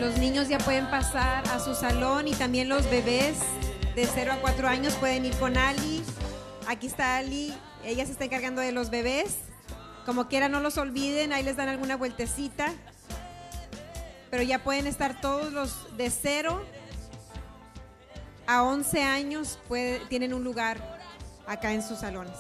Los niños ya pueden pasar a su salón y también los bebés de 0 a 4 años pueden ir con Ali. Aquí está Ali, ella se está encargando de los bebés. Como quiera, no los olviden, ahí les dan alguna vueltecita. Pero ya pueden estar todos los de 0 a 11 años, tienen un lugar acá en sus salones.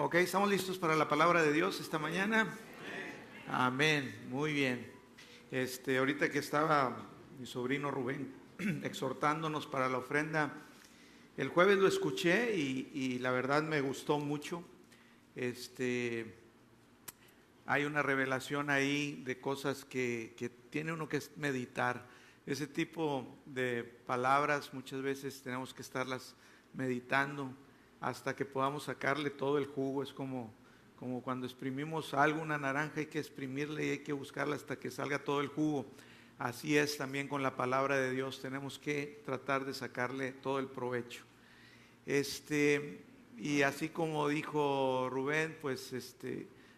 Ok, ¿estamos listos para la palabra de Dios esta mañana? Amén, muy bien. Ahorita que estaba mi sobrino Rubén exhortándonos para la ofrenda, el jueves lo escuché y la verdad me gustó mucho. Hay una revelación ahí de cosas que tiene uno que meditar. Ese tipo de palabras muchas veces tenemos que estarlas meditando hasta que podamos sacarle todo el jugo. Es como cuando exprimimos algo, una naranja, hay que exprimirle y hay que buscarla hasta que salga todo el jugo. Así es también con la palabra de Dios, tenemos que tratar de sacarle todo el provecho. Y así como dijo Rubén, pues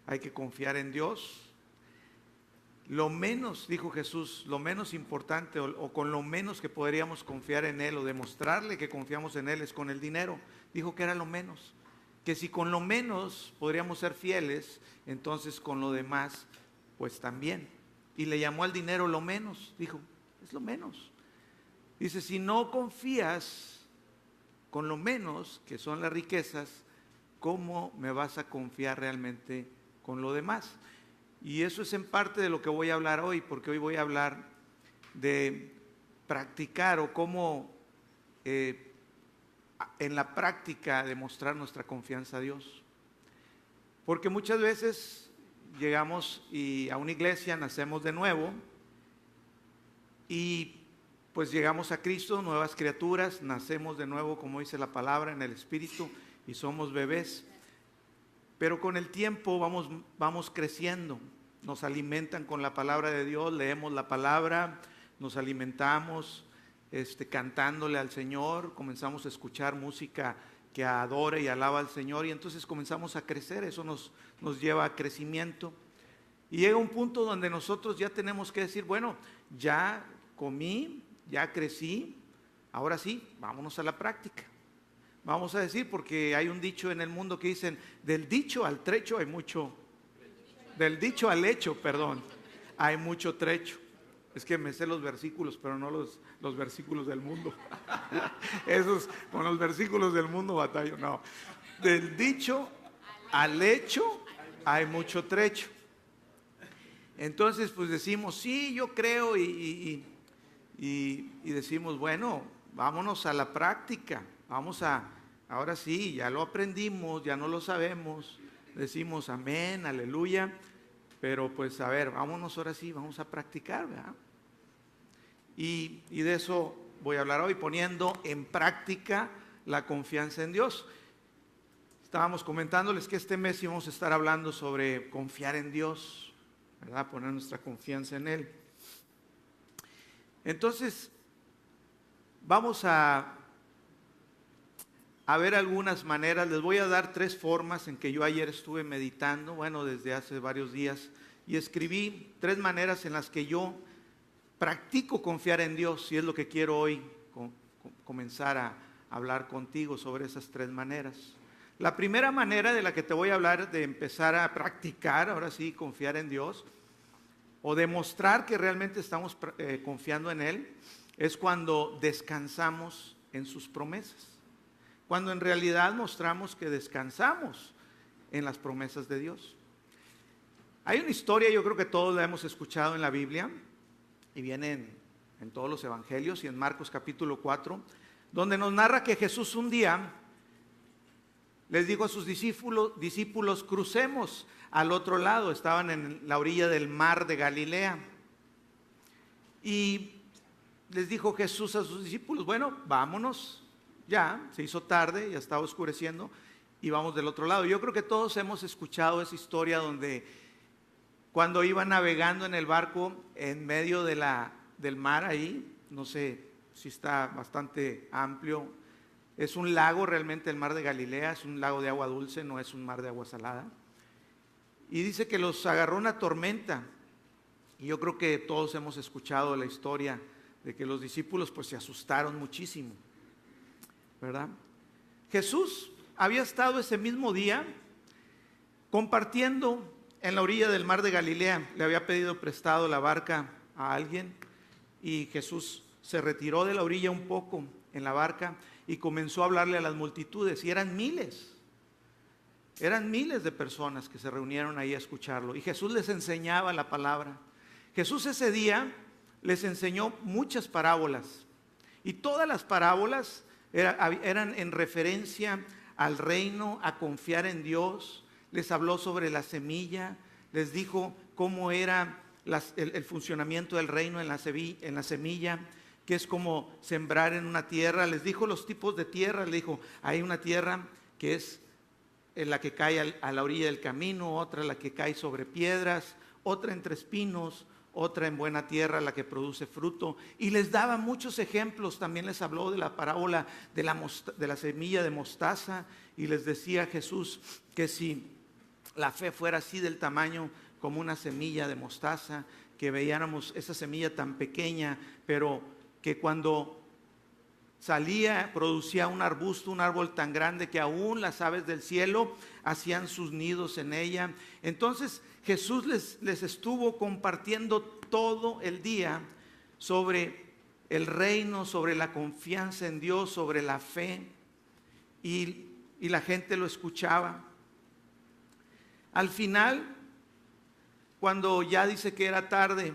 hay que confiar en Dios. Lo menos, dijo Jesús, lo menos importante o con lo menos que podríamos confiar en Él o demostrarle que confiamos en Él es con el dinero. Dijo que era lo menos, que si con lo menos podríamos ser fieles, entonces con lo demás, pues también. Y le llamó al dinero lo menos, dijo, es lo menos. Dice, si no confías con lo menos, que son las riquezas, ¿cómo me vas a confiar realmente con lo demás? Y eso es en parte de lo que voy a hablar hoy, porque hoy voy a hablar de practicar o cómo en la práctica demostrar nuestra confianza a Dios. Porque muchas veces llegamos a una iglesia, nacemos de nuevo y pues llegamos a Cristo, nuevas criaturas, nacemos de nuevo, como dice la palabra, en el Espíritu y somos bebés. Pero con el tiempo vamos creciendo, nos alimentan con la palabra de Dios, leemos la palabra, nos alimentamos cantándole al Señor, comenzamos a escuchar música que adora y alaba al Señor y entonces comenzamos a crecer, eso nos lleva a crecimiento. Y llega un punto donde nosotros ya tenemos que decir, bueno, ya comí, ya crecí, ahora sí, vámonos a la práctica. Vamos a decir, porque hay un dicho en el mundo que dicen, del dicho al trecho hay mucho, del dicho al hecho, perdón, hay mucho trecho. Es que me sé los versículos, pero no los versículos del mundo. Esos, con los versículos del mundo batallo, no. Del dicho al hecho hay mucho trecho. Entonces, pues decimos, sí, yo creo y decimos, bueno, vámonos a la práctica. Ahora sí, ya lo aprendimos, ya no lo sabemos, decimos amén, aleluya, pero pues a ver, vámonos ahora sí, vamos a practicar, ¿verdad? Y de eso voy a hablar hoy, poniendo en práctica la confianza en Dios. Estábamos comentándoles que este mes íbamos a estar hablando sobre confiar en Dios, ¿verdad? Poner nuestra confianza en Él. Entonces, vamos a ver algunas maneras. Les voy a dar 3 formas en que yo ayer estuve meditando, bueno, desde hace varios días, y escribí 3 maneras en las que yo practico confiar en Dios, y es lo que quiero hoy comenzar a hablar contigo sobre esas 3 maneras. La primera manera de la que te voy a hablar de empezar a practicar, ahora sí, confiar en Dios, o demostrar que realmente estamos confiando en Él, es cuando descansamos en sus promesas. Cuando en realidad mostramos que descansamos en las promesas de Dios. Hay una historia, yo creo que todos la hemos escuchado en la Biblia, y viene en todos los evangelios y en Marcos capítulo 4, donde nos narra que Jesús un día les dijo a sus discípulos, crucemos al otro lado. Estaban en la orilla del mar de Galilea. Y les dijo Jesús a sus discípulos, bueno, vámonos. Ya se hizo tarde, ya estaba oscureciendo, y vamos del otro lado. Yo creo que todos hemos escuchado esa historia donde cuando iba navegando en el barco en medio del mar ahí, no sé si está bastante amplio, es un lago realmente el mar de Galilea, es un lago de agua dulce, no es un mar de agua salada. Y dice que los agarró una tormenta. Y yo creo que todos hemos escuchado la historia de que los discípulos pues se asustaron muchísimo, ¿verdad? Jesús había estado ese mismo día compartiendo en la orilla del mar de Galilea. Le había pedido prestado la barca a alguien y Jesús se retiró de la orilla un poco en la barca y comenzó a hablarle a las multitudes, y eran miles de personas que se reunieron ahí a escucharlo, y Jesús les enseñaba la palabra. Jesús ese día les enseñó muchas parábolas, y todas las parábolas eran en referencia al reino, a confiar en Dios. Les habló sobre la semilla, les dijo cómo era el funcionamiento del reino en la semilla, que es como sembrar en una tierra. Les dijo los tipos de tierra, les dijo, hay una tierra que es la que cae a la orilla del camino, otra la que cae sobre piedras, otra entre espinos, otra en buena tierra, la que produce fruto. Y les daba muchos ejemplos. También les habló de la parábola de la semilla de mostaza, y les decía Jesús que si la fe fuera así del tamaño como una semilla de mostaza, que veíamos esa semilla tan pequeña, pero que cuando salía producía un arbusto, un árbol tan grande que aún las aves del cielo hacían sus nidos en ella. Entonces Jesús les estuvo compartiendo todo el día sobre el reino, sobre la confianza en Dios, sobre la fe, y la gente lo escuchaba. Al final, cuando ya dice que era tarde,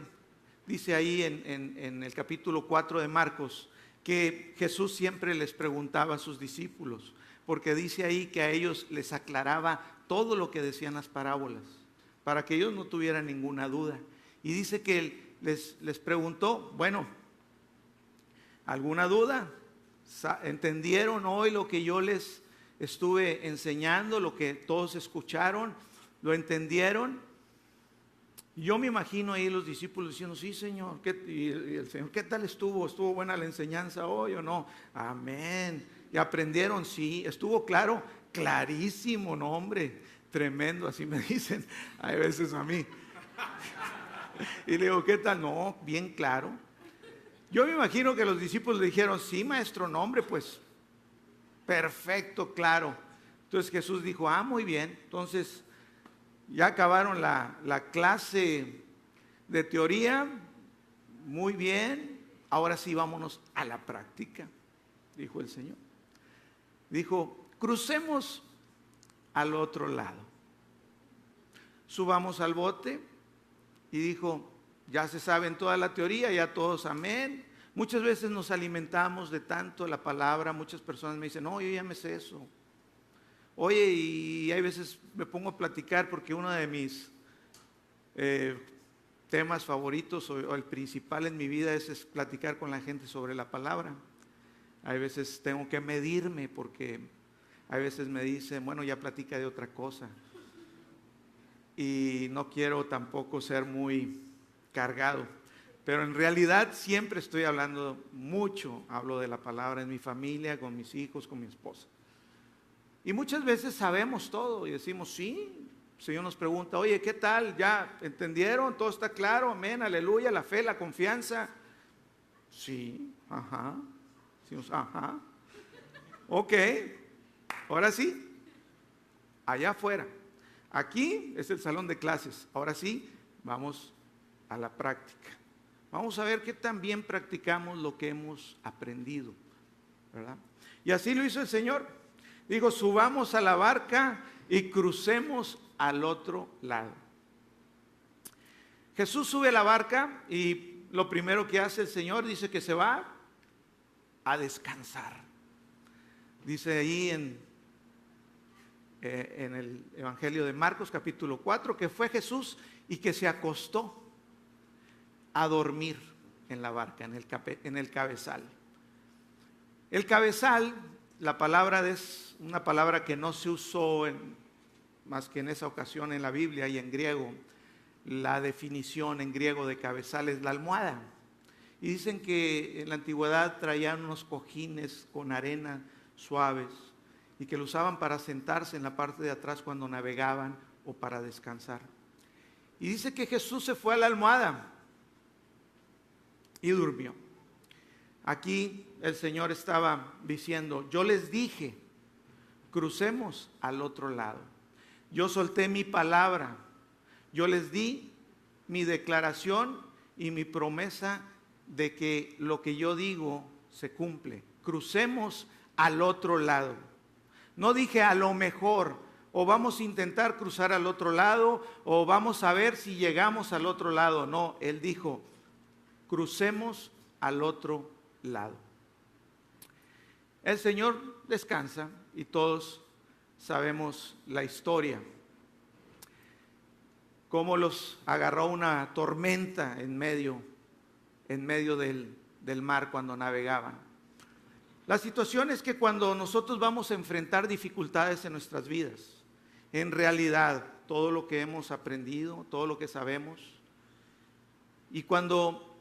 dice ahí en el capítulo 4 de Marcos, que Jesús siempre les preguntaba a sus discípulos, porque dice ahí que a ellos les aclaraba todo lo que decían las parábolas, para que ellos no tuvieran ninguna duda. Y dice que él les preguntó, bueno, ¿alguna duda? ¿Entendieron hoy lo que yo les estuve enseñando, lo que todos escucharon? ¿Lo entendieron? Yo me imagino ahí los discípulos diciendo, sí, Señor. Y el Señor, ¿qué tal estuvo? ¿Estuvo buena la enseñanza hoy o no? Amén. ¿Y aprendieron? Sí. ¿Estuvo claro? Clarísimo, no, hombre. Tremendo, así me dicen hay veces a mí. Y le digo, ¿qué tal? No, bien claro. Yo me imagino que los discípulos le dijeron, sí, maestro, no, hombre, pues perfecto, claro. Entonces Jesús dijo, muy bien. Entonces ya acabaron la clase de teoría, muy bien, ahora sí vámonos a la práctica, dijo el Señor. Dijo, crucemos al otro lado, subamos al bote, y dijo, ya se saben toda la teoría, ya todos amén. Muchas veces nos alimentamos de tanto la palabra, muchas personas me dicen, no, yo ya me sé eso. Oye, y hay veces me pongo a platicar porque uno de mis temas favoritos o el principal en mi vida es platicar con la gente sobre la palabra. Hay veces tengo que medirme porque hay veces me dicen, bueno, ya platica de otra cosa. Y no quiero tampoco ser muy cargado, pero en realidad siempre estoy hablando mucho, hablo de la palabra en mi familia, con mis hijos, con mi esposa. Y muchas veces sabemos todo y decimos, sí. El Señor nos pregunta, oye, ¿qué tal? ¿Ya entendieron? ¿Todo está claro? Amén, aleluya, la fe, la confianza. Sí, ajá. Decimos, ajá. Ok, ahora sí, allá afuera. Aquí es el salón de clases. Ahora sí, vamos a la práctica. Vamos a ver qué tan bien practicamos lo que hemos aprendido, ¿verdad? Y así lo hizo el Señor. Digo, subamos a la barca y crucemos al otro lado. Jesús sube a la barca y lo primero que hace el Señor, dice que se va a descansar. Dice ahí en el Evangelio de Marcos capítulo 4 que fue Jesús y que se acostó a dormir en la barca, en el cabezal. El cabezal, la palabra es es una palabra que no se usó más que en esa ocasión en la Biblia y en griego. La definición en griego de cabezal es la almohada. Y dicen que en la antigüedad traían unos cojines con arena suaves y que lo usaban para sentarse en la parte de atrás cuando navegaban o para descansar. Y dice que Jesús se fue a la almohada y durmió. Aquí el Señor estaba diciendo: yo les dije, crucemos al otro lado. Yo solté mi palabra, yo les di mi declaración y mi promesa de que lo que yo digo se cumple. Crucemos al otro lado. No dije a lo mejor, o vamos a intentar cruzar al otro lado, o vamos a ver si llegamos al otro lado. No, Él dijo, crucemos al otro lado. El Señor descansa y todos sabemos la historia. Cómo los agarró una tormenta en medio del mar cuando navegaban. La situación es que cuando nosotros vamos a enfrentar dificultades en nuestras vidas, en realidad todo lo que hemos aprendido, todo lo que sabemos, y cuando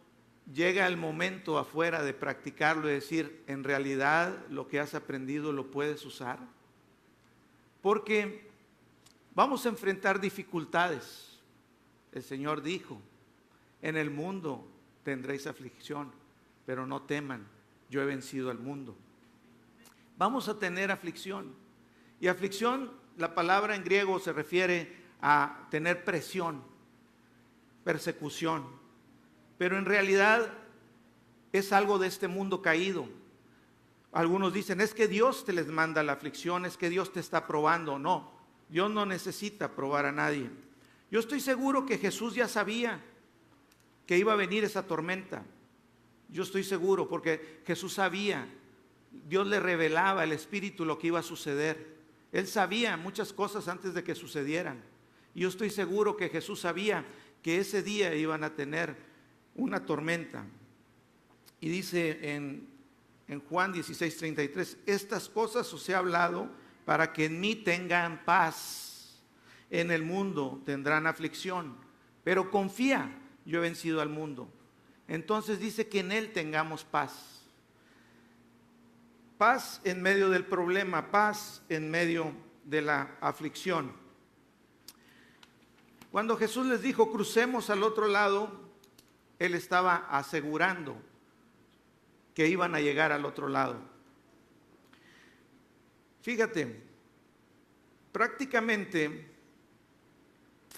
llega el momento afuera de practicarlo y decir, en realidad lo que has aprendido lo puedes usar, porque vamos a enfrentar dificultades. El Señor dijo, en el mundo tendréis aflicción, pero no teman, yo he vencido al mundo. Vamos a tener aflicción. Y aflicción, la palabra en griego se refiere a tener presión, persecución. Pero en realidad es algo de este mundo caído. Algunos dicen, es que Dios te les manda la aflicción, es que Dios te está probando. No, Dios no necesita probar a nadie. Yo estoy seguro que Jesús ya sabía que iba a venir esa tormenta. Yo estoy seguro porque Jesús sabía, Dios le revelaba el Espíritu lo que iba a suceder. Él sabía muchas cosas antes de que sucedieran. Y yo estoy seguro que Jesús sabía que ese día iban a tener una tormenta. Y dice en Juan 16:33, estas cosas os he hablado para que en mí tengan paz. En el mundo tendrán aflicción, pero confía, yo he vencido al mundo. Entonces dice que en Él tengamos paz. Paz en medio del problema, paz en medio de la aflicción. Cuando Jesús les dijo, crucemos al otro lado, Él estaba asegurando que iban a llegar al otro lado. Fíjate, prácticamente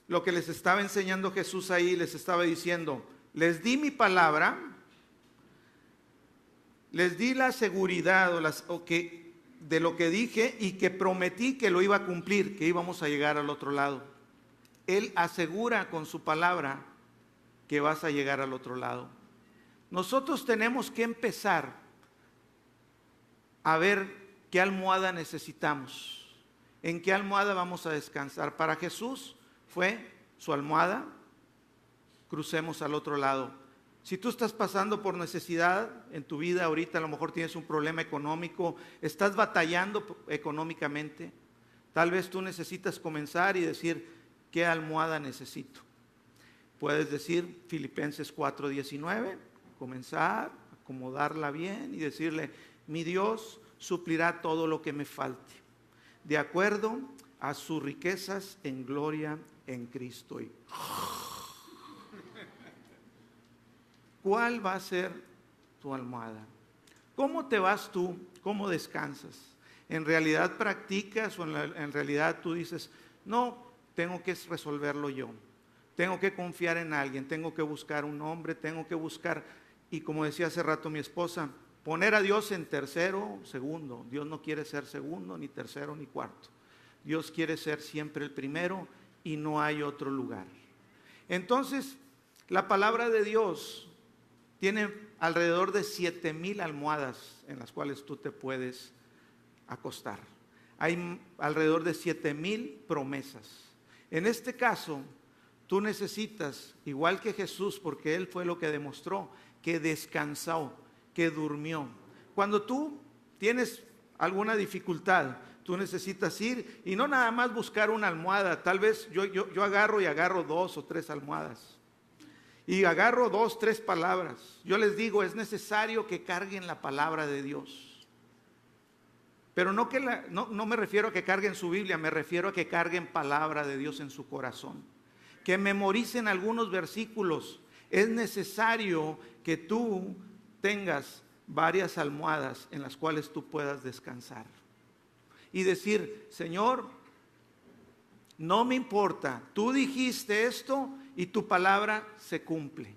lo que les estaba enseñando Jesús ahí, les estaba diciendo, les di mi palabra, les di la seguridad de lo que dije y que prometí que lo iba a cumplir, que íbamos a llegar al otro lado. Él asegura con su palabra que vas a llegar al otro lado. Nosotros tenemos que empezar a ver qué almohada necesitamos, en qué almohada vamos a descansar. Para Jesús fue su almohada, crucemos al otro lado. Si tú estás pasando por necesidad en tu vida ahorita, a lo mejor tienes un problema económico, estás batallando económicamente, tal vez tú necesitas comenzar y decir, ¿qué almohada necesito? Puedes decir Filipenses 4:19, comenzar, acomodarla bien y decirle, mi Dios suplirá todo lo que me falte, de acuerdo a sus riquezas en gloria en Cristo. ¿Cuál va a ser tu almohada? ¿Cómo te vas tú? ¿Cómo descansas? ¿En realidad practicas o en realidad tú dices, no, tengo que resolverlo yo? Tengo que confiar en alguien, tengo que buscar un hombre, tengo que buscar, y como decía hace rato mi esposa, poner a Dios en tercero, segundo. Dios no quiere ser segundo, ni tercero, ni cuarto. Dios quiere ser siempre el primero y no hay otro lugar. Entonces, la palabra de Dios tiene alrededor de 7,000 almohadas en las cuales tú te puedes acostar. Hay alrededor de 7,000 promesas. En este caso, tú necesitas, igual que Jesús, porque Él fue lo que demostró, que descansó, que durmió. Cuando tú tienes alguna dificultad, Tú necesitas ir y no nada más buscar una almohada. Tal vez yo agarro 2 o 3 almohadas. Y agarro 2, 3 palabras. Yo les digo, es necesario que carguen la palabra de Dios. Pero no me refiero a que carguen su Biblia, me refiero a que carguen palabra de Dios en su corazón. Que memoricen algunos versículos. Es necesario que tú tengas varias almohadas en las cuales tú puedas descansar. Y decir, Señor, no me importa, tú dijiste esto y tu palabra se cumple.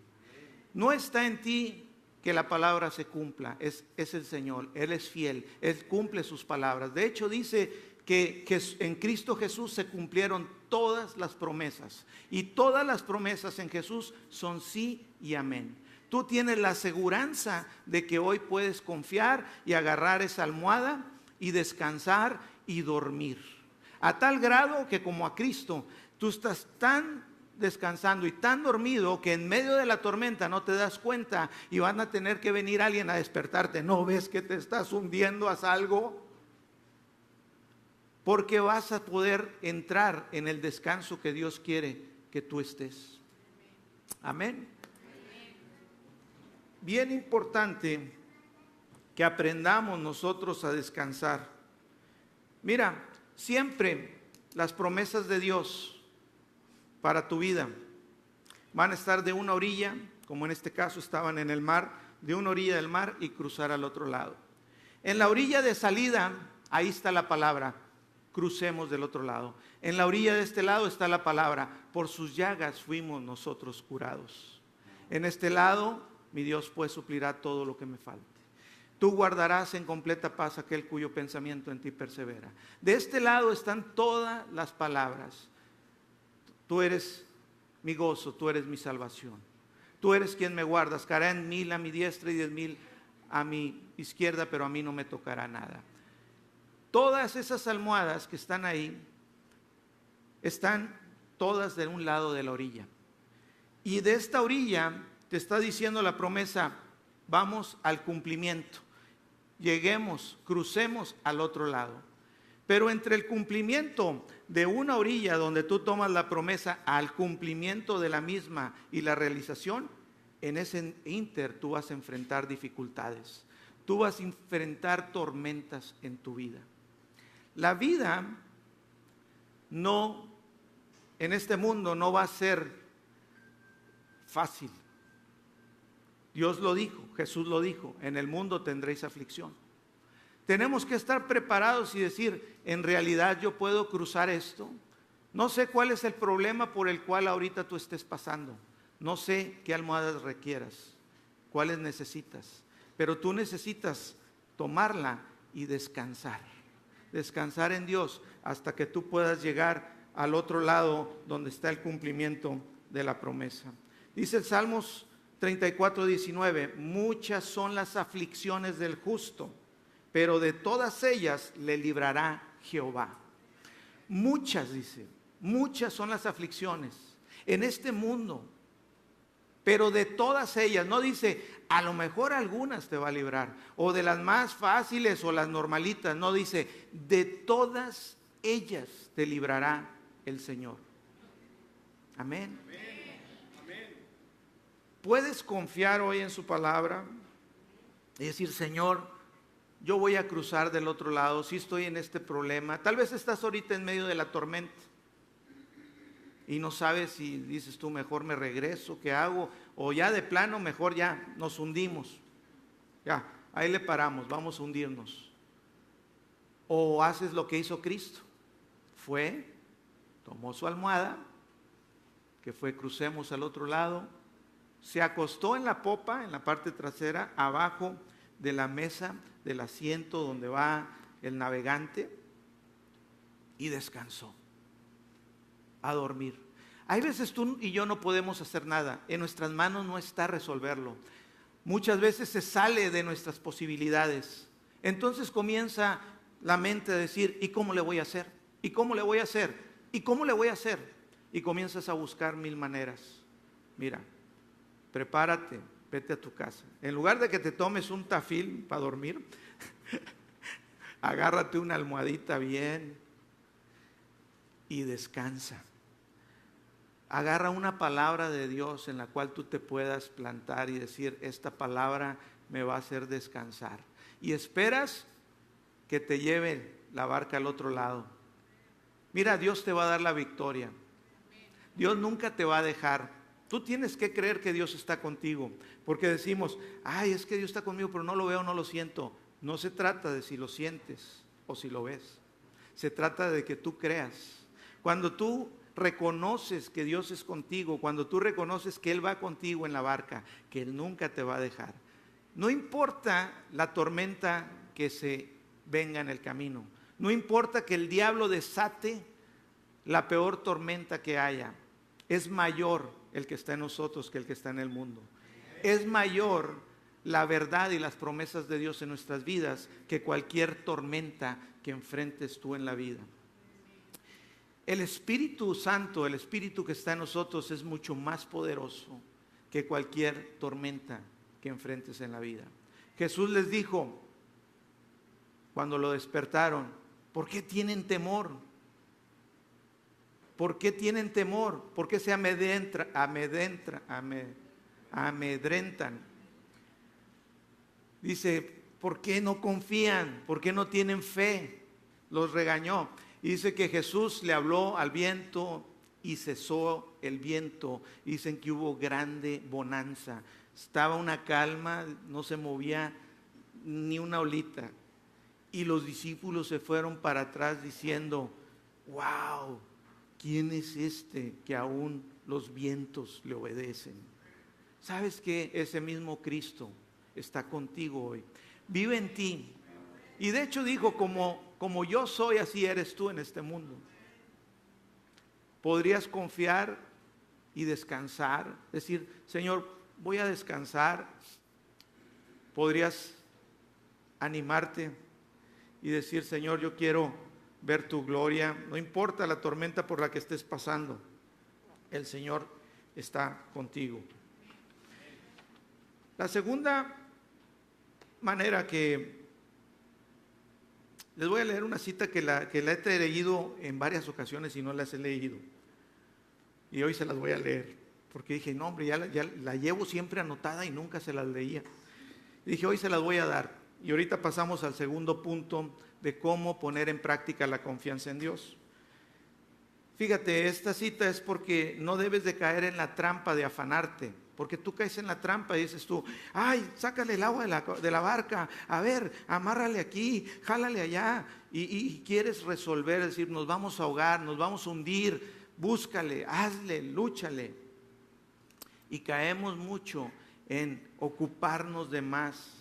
No está en ti que la palabra se cumpla, es el Señor, Él es fiel, Él cumple sus palabras. De hecho dice que en Cristo Jesús se cumplieron todas las promesas, y todas las promesas en Jesús son sí y amén. Tú tienes la aseguranza de que hoy puedes confiar y agarrar esa almohada y descansar y dormir. A tal grado que como a Cristo, tú estás tan descansando y tan dormido que en medio de la tormenta no te das cuenta y van a tener que venir alguien a despertarte. ¿No ves que te estás hundiendo a salvo? Porque vas a poder entrar en el descanso que Dios quiere que tú estés. Amén. Bien importante que aprendamos nosotros a descansar. Mira, siempre las promesas de Dios para tu vida van a estar de una orilla, como en este caso estaban en el mar, de una orilla del mar y cruzar al otro lado. En la orilla de salida, ahí está la palabra, crucemos del otro lado. En la orilla de este lado está la palabra, por sus llagas fuimos nosotros curados. En este lado, mi Dios pues suplirá todo lo que me falte. Tú guardarás en completa paz aquel cuyo pensamiento en ti persevera. De este lado están todas las palabras. Tú eres mi gozo, tú eres mi salvación. Tú eres quien me guardas. Caerán 1000 a mi diestra y 10,000 a mi izquierda, pero a mí no me tocará nada. Todas esas almohadas que están ahí, están todas de un lado de la orilla. Y de esta orilla te está diciendo la promesa, vamos al cumplimiento. Lleguemos, crucemos al otro lado. Pero entre el cumplimiento de una orilla donde tú tomas la promesa al cumplimiento de la misma y la realización, en ese inter tú vas a enfrentar dificultades. Tú vas a enfrentar tormentas en tu vida. La vida en este mundo no va a ser fácil. Dios lo dijo, Jesús lo dijo, en el mundo tendréis aflicción. Tenemos que estar preparados y decir, en realidad yo puedo cruzar esto. No sé cuál es el problema por el cual ahorita tú estés pasando. No sé qué almohadas requieras, cuáles necesitas. Pero tú necesitas tomarla y descansar. Descansar en Dios hasta que tú puedas llegar al otro lado donde está el cumplimiento de la promesa. Dice el Salmos 34:19, muchas son las aflicciones del justo, pero de todas ellas le librará Jehová. Muchas, dice, muchas son las aflicciones en este mundo, pero de todas ellas, no dice, a lo mejor algunas te va a librar, o de las más fáciles o las normalitas, no dice, de todas ellas te librará el Señor. Amén. ¿Puedes confiar hoy en su palabra y decir, Señor, yo voy a cruzar del otro lado, si estoy en este problema? Tal vez estás ahorita en medio de la tormenta y no sabes si dices tú, mejor me regreso, ¿qué hago? O ya de plano, mejor ya nos hundimos. Ya, ahí le paramos, vamos a hundirnos. O haces lo que hizo Cristo. Tomó su almohada, que fue crucemos al otro lado, se acostó en la popa, en la parte trasera, abajo de la mesa del asiento donde va el navegante, y descansó a dormir. Hay veces tú y yo no podemos hacer nada, en nuestras manos no está resolverlo. Muchas veces se sale de nuestras posibilidades. Entonces comienza la mente a decir, ¿y cómo le voy a hacer? ¿Y cómo le voy a hacer? ¿Y cómo le voy a hacer? Y comienzas a buscar 1000 maneras. Mira, prepárate, vete a tu casa. En lugar de que te tomes un Tafil para dormir, Agárrate una almohadita bien y descansa. Agarra una palabra de Dios en la cual tú te puedas plantar y decir, esta palabra me va a hacer descansar. Y esperas que te lleve la barca al otro lado. Mira, Dios te va a dar la victoria. Dios nunca te va a dejar. Tú tienes que creer que Dios está contigo. Porque decimos, ay, es que Dios está conmigo, pero no lo veo, no lo siento. No se trata de si lo sientes o si lo ves. Se trata de que tú creas. Cuando tú reconoces que Dios es contigo, cuando tú reconoces que Él va contigo en la barca, que Él nunca te va a dejar. No importa la tormenta que se venga en el camino. No importa que el diablo desate la peor tormenta que haya. Es mayor el que está en nosotros que el que está en el mundo. Es mayor la verdad y las promesas de Dios en nuestras vidas que cualquier tormenta que enfrentes tú en la vida. El Espíritu Santo, el Espíritu que está en nosotros es mucho más poderoso que cualquier tormenta que enfrentes en la vida. Jesús les dijo cuando lo despertaron, ¿por qué tienen temor? ¿Por qué tienen temor? ¿Por qué se amedrentan? Dice, ¿por qué no confían? ¿Por qué no tienen fe? Los regañó. Y dice que Jesús le habló al viento y cesó el viento. Dicen que hubo grande bonanza. Estaba una calma, no se movía ni una olita. Y los discípulos se fueron para atrás diciendo, wow, ¿quién es este que aún los vientos le obedecen? ¿Sabes que ese mismo Cristo está contigo hoy? Vive en ti. Y de hecho dijo, como yo soy, así eres tú en este mundo. Podrías confiar y descansar, decir, Señor, voy a descansar. Podrías animarte y decir, Señor, yo quiero ver tu gloria. No importa la tormenta por la que estés pasando, el Señor está contigo. La segunda manera que les voy a leer una cita que la he leído en varias ocasiones y no las he leído. Y hoy se las voy a leer, porque dije, no hombre, ya la llevo siempre anotada y nunca se las leía. Y dije, hoy se las voy a dar. Y ahorita pasamos al segundo punto de cómo poner en práctica la confianza en Dios. Fíjate, esta cita es porque no debes de caer en la trampa de afanarte. Porque tú caes en la trampa y dices tú, ay, sácale el agua de la barca, a ver, amárrale aquí, jálale allá. Y quieres resolver, decir, nos vamos a ahogar, nos vamos a hundir, búscale, hazle, lúchale. Y caemos mucho en ocuparnos de más,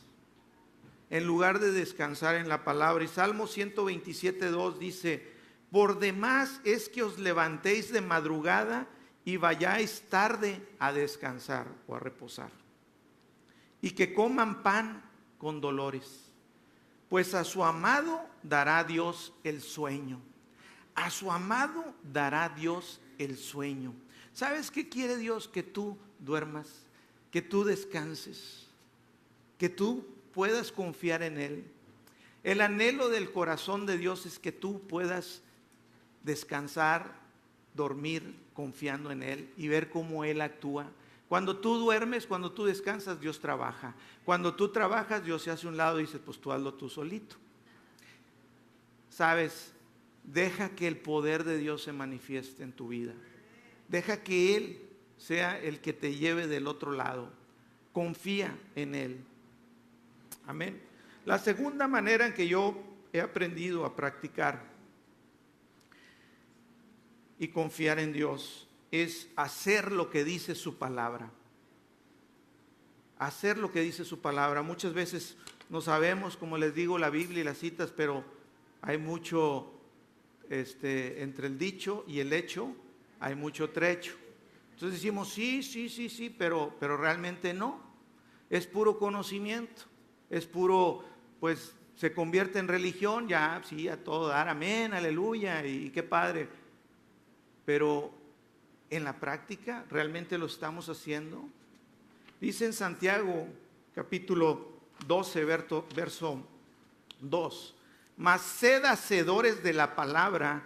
en lugar de descansar en la palabra. Y Salmo 127:2 dice, por demás es que os levantéis de madrugada y vayáis tarde a descansar o a reposar, y que coman pan con dolores, pues a su amado dará Dios el sueño. A su amado dará Dios el sueño. ¿Sabes qué quiere Dios? Que tú duermas, que tú descanses, que tú puedas confiar en Él. El anhelo del corazón de Dios es que tú puedas descansar, dormir confiando en Él y ver cómo Él actúa. Cuando tú duermes, cuando tú descansas, Dios trabaja. Cuando tú trabajas, Dios se hace a un lado y dice, pues tú hazlo tú solito. ¿Sabes? Deja que el poder de Dios se manifieste en tu vida. Deja que Él sea el que te lleve del otro lado. Confía en Él. Amén. La segunda manera en que yo he aprendido a practicar y confiar en Dios es hacer lo que dice su palabra. Hacer lo que dice su palabra. Muchas veces no sabemos, como les digo, la Biblia y las citas, pero hay mucho entre el dicho y el hecho, hay mucho trecho. Entonces decimos sí, pero realmente no. Es puro conocimiento, es puro, pues se convierte en religión, ya, sí, a todo dar, amén, aleluya, y qué padre. Pero en la práctica, ¿realmente lo estamos haciendo? Dice en Santiago, capítulo 12, verso 2, mas sed hacedores de la palabra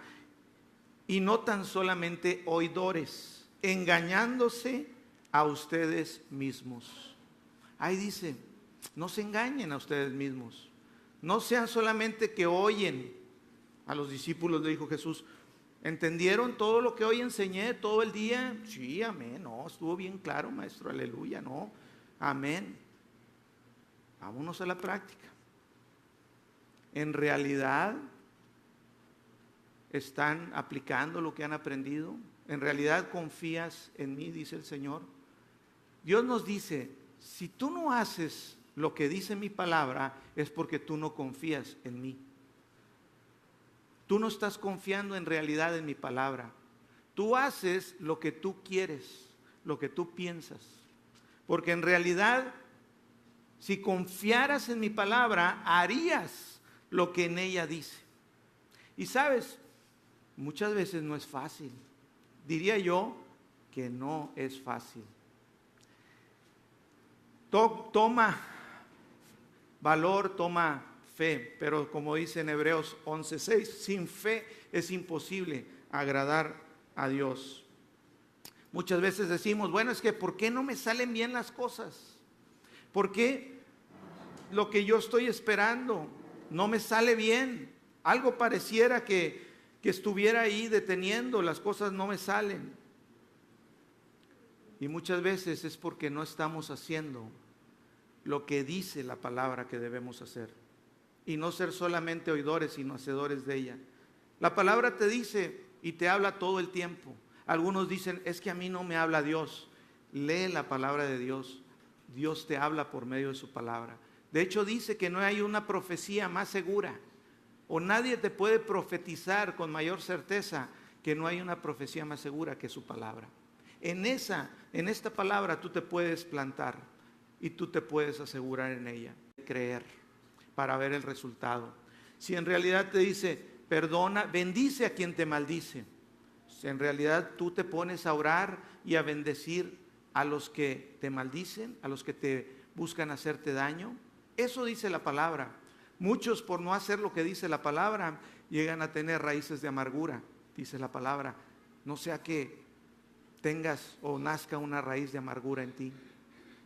y no tan solamente oidores, engañándose a ustedes mismos. Ahí dice, no se engañen a ustedes mismos. No sean solamente que oyen. A los discípulos le dijo Jesús, ¿entendieron todo lo que hoy enseñé todo el día? Sí, amén. No, estuvo bien claro, maestro, aleluya, no, amén. Vámonos a la práctica. En realidad, ¿están aplicando lo que han aprendido? ¿En realidad confías en mí? Dice el Señor. Dios nos dice, si tú no haces lo que dice mi palabra, es porque tú no confías en mí. Tú no estás confiando en realidad en mi palabra. Tú haces lo que tú quieres, lo que tú piensas. Porque en realidad, si confiaras en mi palabra, harías lo que en ella dice. Y sabes, muchas veces no es fácil. Diría yo que no es fácil. Toma valor, toma fe, pero como dice en Hebreos 11:6, sin fe es imposible agradar a Dios. Muchas veces decimos, bueno, es que ¿por qué no me salen bien las cosas? ¿Por qué lo que yo estoy esperando no me sale bien? Algo pareciera que estuviera ahí deteniendo, las cosas no me salen. Y muchas veces es porque no estamos haciendo lo que dice la palabra que debemos hacer. Y no ser solamente oidores, sino hacedores de ella. La palabra te dice y te habla todo el tiempo. Algunos dicen, es que a mí no me habla Dios. Lee la palabra de Dios. Dios te habla por medio de su palabra. De hecho dice que no hay una profecía más segura, o nadie te puede profetizar con mayor certeza que no hay una profecía más segura que su palabra. En esta palabra tú te puedes plantar y tú te puedes asegurar en ella, creer para ver el resultado. Si en realidad te dice, perdona, bendice a quien te maldice. Si en realidad tú te pones a orar y a bendecir a los que te maldicen, a los que te buscan hacerte daño, eso dice la palabra. Muchos, por no hacer lo que dice la palabra, llegan a tener raíces de amargura, dice la palabra. No sea que tengas o nazca una raíz de amargura en ti.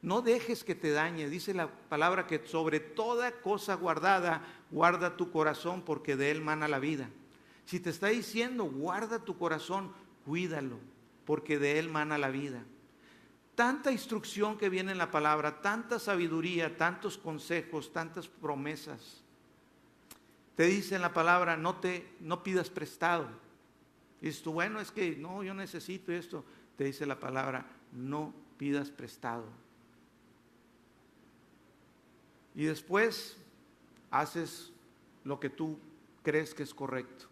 No dejes que te dañe. Dice la palabra que sobre toda cosa guardada, guarda tu corazón, porque de él mana la vida. Si te está diciendo, guarda tu corazón, cuídalo, porque de él mana la vida. Tanta instrucción que viene en la palabra, tanta sabiduría, tantos consejos, tantas promesas. Te dice en la palabra, no pidas prestado. Y dices tú, bueno, es que no, yo necesito esto. Te dice la palabra, no pidas prestado. Y después haces lo que tú crees que es correcto.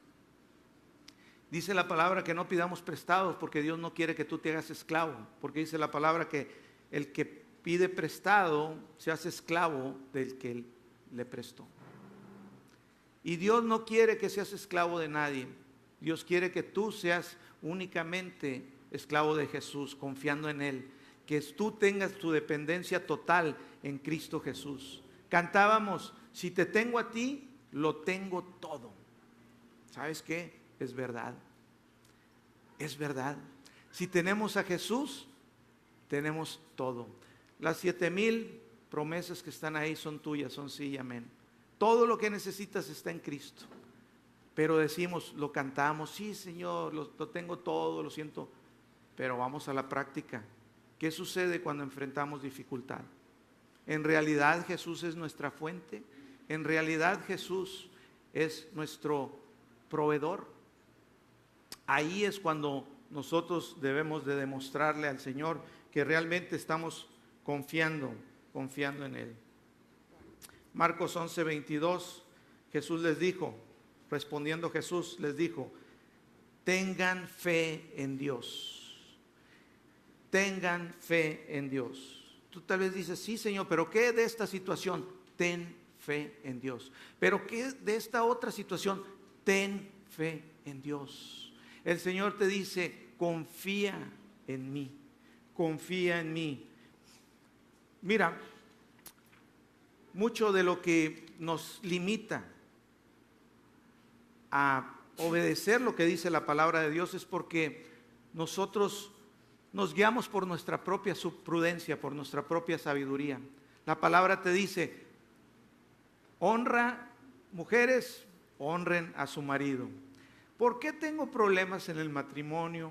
Dice la palabra que no pidamos prestados porque Dios no quiere que tú te hagas esclavo. Porque dice la palabra que el que pide prestado se hace esclavo del que le prestó. Y Dios no quiere que seas esclavo de nadie. Dios quiere que tú seas únicamente esclavo de Jesús, confiando en Él. Que tú tengas tu dependencia total en Cristo Jesús. Cantábamos, si te tengo a ti, lo tengo todo. ¿Sabes qué? Es verdad. Es verdad. Si tenemos a Jesús, tenemos todo. Las 7,000 promesas que están ahí son tuyas, son sí y amén. Todo lo que necesitas está en Cristo. Pero decimos, lo cantamos, sí Señor, lo tengo todo, lo siento. Pero vamos a la práctica. ¿Qué sucede cuando enfrentamos dificultad? ¿En realidad Jesús es nuestra fuente? ¿En realidad Jesús es nuestro proveedor? Ahí es cuando nosotros debemos de demostrarle al Señor que realmente estamos confiando en Él. Marcos 11:22, Jesús les dijo, respondiendo Jesús les dijo, tengan fe en Dios. Tengan fe en Dios. Tú tal vez dices, sí Señor, pero ¿qué de esta situación? Ten fe en Dios. ¿Pero qué de esta otra situación? Ten fe en Dios. El Señor te dice, confía en mí, confía en mí. Mira, mucho de lo que nos limita a obedecer lo que dice la palabra de Dios es porque nosotros nos guiamos por nuestra propia prudencia, por nuestra propia sabiduría. La palabra te dice, honra, mujeres, honren a su marido. ¿Por qué tengo problemas en el matrimonio?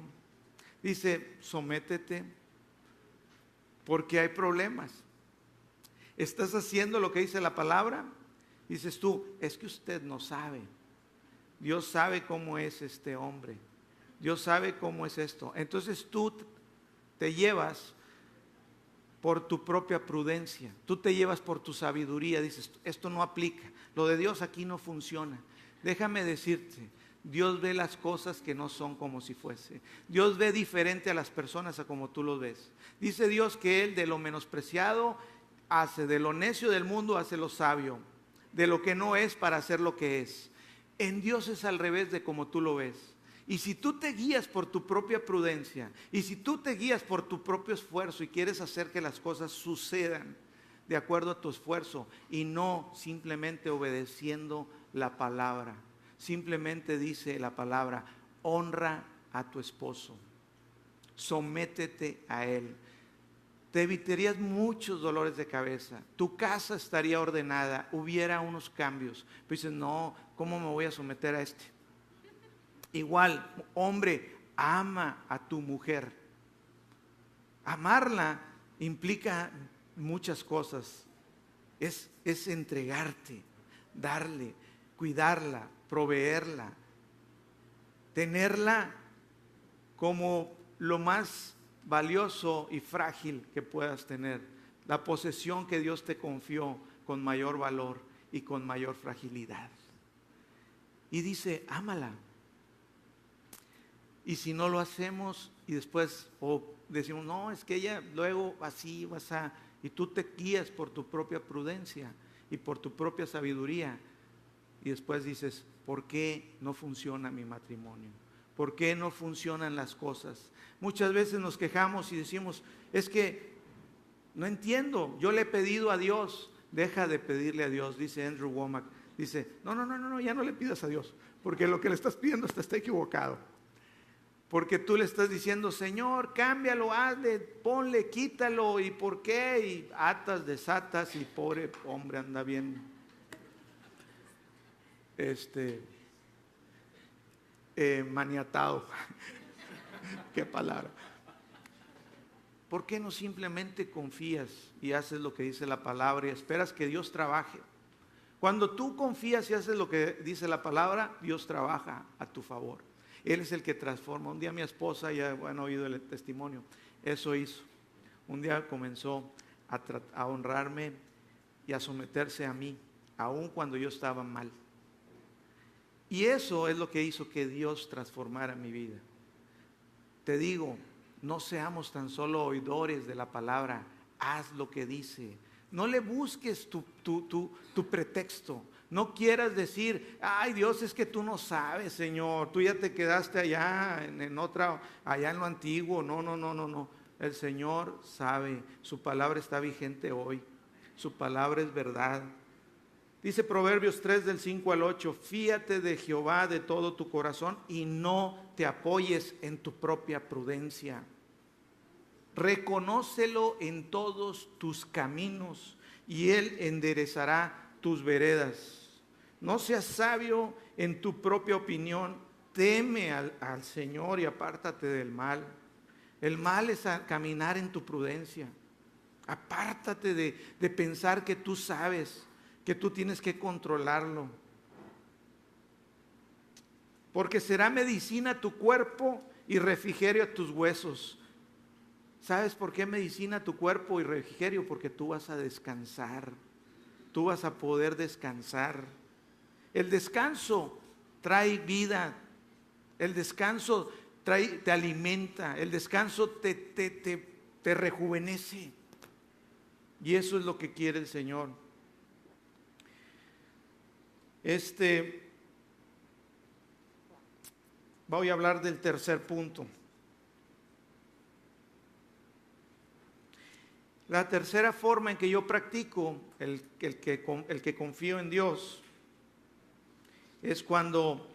Dice, sométete, porque hay problemas. ¿Estás haciendo lo que dice la palabra? Dices tú, es que usted no sabe. Dios sabe cómo es este hombre. Dios sabe cómo es esto. Entonces tú te llevas por tu propia prudencia. Tú te llevas por tu sabiduría. Dices, esto no aplica. Lo de Dios aquí no funciona. Déjame decirte, Dios ve las cosas que no son como si fuese. Dios ve diferente a las personas a como tú lo ves. Dice Dios que Él de lo menospreciado hace, de lo necio del mundo hace lo sabio, de lo que no es para hacer lo que es. En Dios es al revés de como tú lo ves. Y si tú te guías por tu propia prudencia, y si tú te guías por tu propio esfuerzo y quieres hacer que las cosas sucedan de acuerdo a tu esfuerzo y no simplemente obedeciendo la palabra, simplemente dice la palabra, honra a tu esposo, sométete a él. Te evitarías muchos dolores de cabeza, tu casa estaría ordenada, hubiera unos cambios. Pero dices, no, ¿cómo me voy a someter a este? Igual, hombre, ama a tu mujer. Amarla implica muchas cosas. Es entregarte, darle, cuidarla, proveerla, tenerla como lo más valioso y frágil que puedas tener, la posesión que Dios te confió con mayor valor y con mayor fragilidad. Y dice, ámala. Y si no lo hacemos y después decimos, no, es que ella luego así vas a, y tú te guías por tu propia prudencia y por tu propia sabiduría, y después dices, ¿por qué no funciona mi matrimonio? ¿Por qué no funcionan las cosas? Muchas veces nos quejamos y decimos, es que no entiendo, yo le he pedido a Dios. Deja de pedirle a Dios, dice Andrew Womack, dice, no, ya no le pidas a Dios, porque lo que le estás pidiendo está equivocado. Porque tú le estás diciendo, Señor, cámbialo, hazle, ponle, quítalo, ¿y por qué? Y atas, desatas, y pobre hombre anda bien, maniatado. ¿Qué palabra? ¿Por qué no simplemente confías y haces lo que dice la palabra y esperas que Dios trabaje? Cuando tú confías y haces lo que dice la palabra, Dios trabaja a tu favor. Él es el que transforma. Un día mi esposa, ya han oído el testimonio, eso hizo. Un día comenzó a honrarme y a someterse a mí, aun cuando yo estaba mal. Y eso es lo que hizo que Dios transformara mi vida. Te digo, no seamos tan solo oidores de la palabra, haz lo que dice. No le busques tu pretexto. No quieras decir, ay Dios, es que tú no sabes, Señor, tú ya te quedaste allá allá en lo antiguo. No. El Señor sabe, su palabra está vigente hoy, su palabra es verdad. Dice Proverbios 3 del 5 al 8, fíate de Jehová de todo tu corazón y no te apoyes en tu propia prudencia. Reconócelo en todos tus caminos y Él enderezará tus veredas. No seas sabio en tu propia opinión, teme al Señor y apártate del mal. El mal es caminar en tu prudencia. Apártate de pensar que tú sabes, que tú tienes que controlarlo. Porque será medicina a tu cuerpo y refrigerio a tus huesos. ¿Sabes por qué medicina a tu cuerpo y refrigerio? Porque tú vas a descansar. Tú vas a poder descansar. El descanso trae vida. El descanso te alimenta. El descanso te rejuvenece. Y eso es lo que quiere el Señor. Voy a hablar del tercer punto. La tercera forma en que yo practico el que confío en Dios es cuando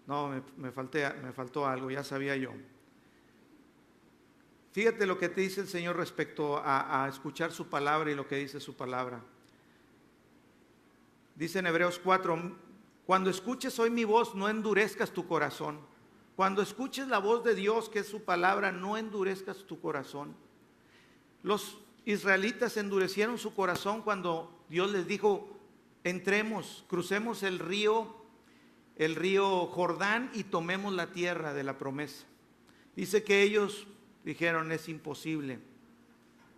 No, me faltó algo, ya sabía yo. Fíjate lo que te dice el Señor respecto a escuchar su palabra y lo que dice su palabra. Dice en Hebreos 4, cuando escuches hoy mi voz, no endurezcas tu corazón. Cuando escuches la voz de Dios, que es su palabra, no endurezcas tu corazón. Los israelitas endurecieron su corazón cuando Dios les dijo, entremos, crucemos el río Jordán y tomemos la tierra de la promesa. Dice que ellos dijeron, es imposible.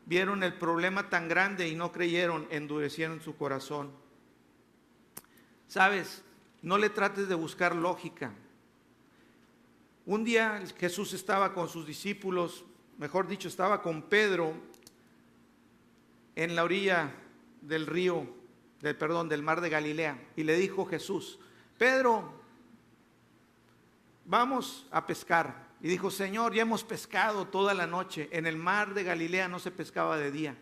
Vieron el problema tan grande y no creyeron, endurecieron su corazón. ¿Sabes? No le trates de buscar lógica. Un día Jesús estaba con sus discípulos, mejor dicho, estaba con Pedro en la orilla del del mar de Galilea, y le dijo Jesús, Pedro, vamos a pescar. Y dijo, Señor, ya hemos pescado toda la noche. En el mar de Galilea no se pescaba de día.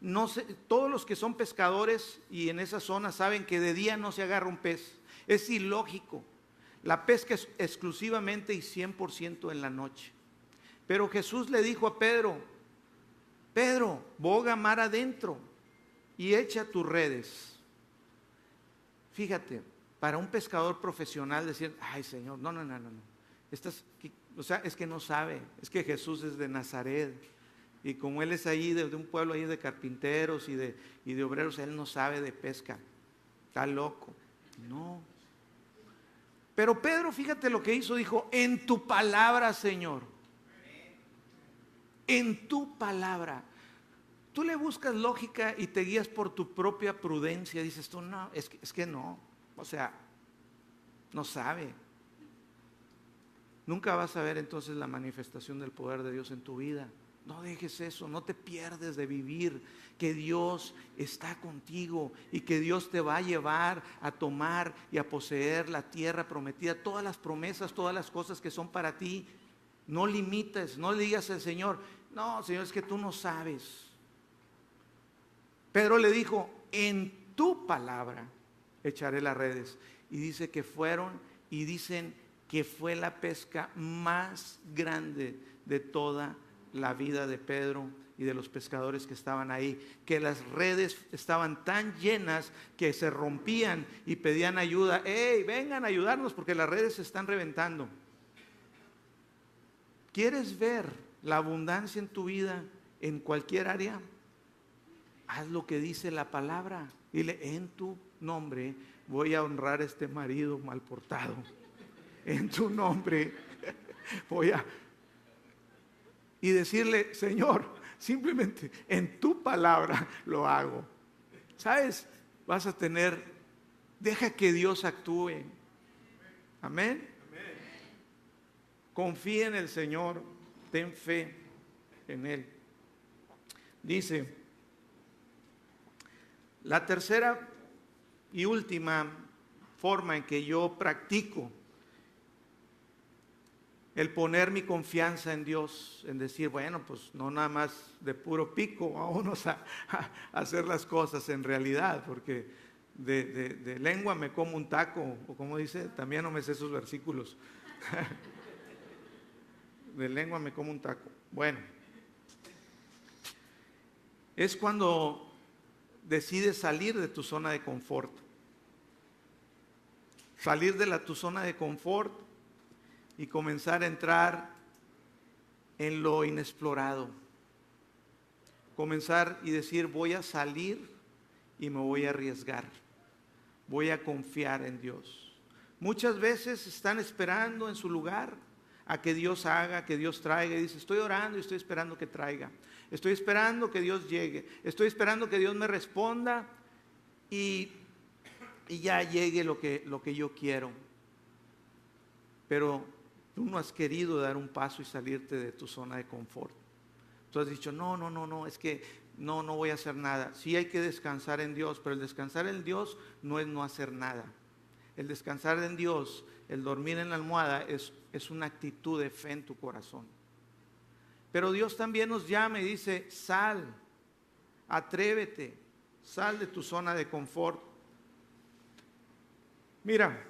No sé, todos los que son pescadores y en esa zona saben que de día no se agarra un pez. Es ilógico. La pesca es exclusivamente y 100% en la noche. Pero Jesús le dijo a Pedro, Pedro, boga mar adentro y echa tus redes. Fíjate, para un pescador profesional decir, ay Señor, no. Es que no sabe, es que Jesús es de Nazaret. Y como él es ahí de un pueblo ahí de carpinteros y de obreros, él no sabe de pesca. Está loco. No. Pero Pedro, fíjate lo que hizo, dijo, en tu palabra, Señor. En tu palabra. Tú le buscas lógica y te guías por tu propia prudencia. Dices tú, no, es que no. O sea, no sabe. Nunca vas a ver entonces la manifestación del poder de Dios en tu vida. No dejes eso, no te pierdes de vivir, que Dios está contigo y que Dios te va a llevar a tomar y a poseer la tierra prometida, todas las promesas, todas las cosas que son para ti. No limites, no le digas al Señor, no Señor, es que tú no sabes. Pedro le dijo, en tu palabra echaré las redes. Y dice que fueron y dicen que fue la pesca más grande de toda la vida de Pedro y de los pescadores que estaban ahí, que las redes estaban tan llenas que se rompían y pedían ayuda. ¡Ey, vengan a ayudarnos porque las redes se están reventando! ¿Quieres ver la abundancia en tu vida en cualquier área? Haz lo que dice la palabra. Dile, en tu nombre voy a honrar a este marido mal portado. En tu nombre voy a... Y decirle, Señor, simplemente en tu palabra lo hago. ¿Sabes? Vas a tener, deja que Dios actúe. Amén. Confía en el Señor, ten fe en Él. Dice, la tercera y última forma en que yo practico el poner mi confianza en Dios, en decir, bueno, pues no nada más de puro pico, vámonos a hacer las cosas en realidad, porque de lengua me como un taco, o como dice, también no me sé esos versículos. De lengua me como un taco. Bueno, es cuando decides salir de tu zona de confort. Salir de tu zona de confort y comenzar a entrar en lo inexplorado. Comenzar y decir, voy a salir y me voy a arriesgar. Voy a confiar en Dios. Muchas veces están esperando en su lugar a que Dios haga, que Dios traiga. Y dice, estoy orando y estoy esperando que traiga. Estoy esperando que Dios llegue. Estoy esperando que Dios me responda y ya llegue lo que yo quiero. Pero tú no has querido dar un paso y salirte de tu zona de confort. Tú has dicho, no, es que no voy a hacer nada. Sí hay que descansar en Dios, pero el descansar en Dios no es no hacer nada. El descansar en Dios, el dormir en la almohada es una actitud de fe en tu corazón. Pero Dios también nos llama y dice, sal, atrévete, sal de tu zona de confort. Mira,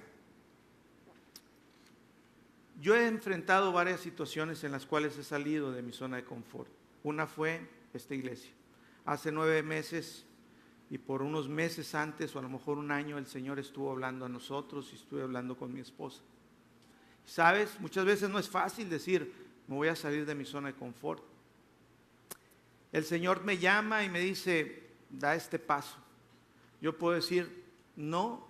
Yo he enfrentado varias situaciones en las cuales he salido de mi zona de confort. Una fue esta iglesia. Hace 9 meses y por unos meses antes, o a lo mejor un año, el Señor estuvo hablando a nosotros y estuve hablando con mi esposa. ¿Sabes? Muchas veces no es fácil decir, me voy a salir de mi zona de confort. El Señor me llama y me dice, da este paso. Yo puedo decir, no,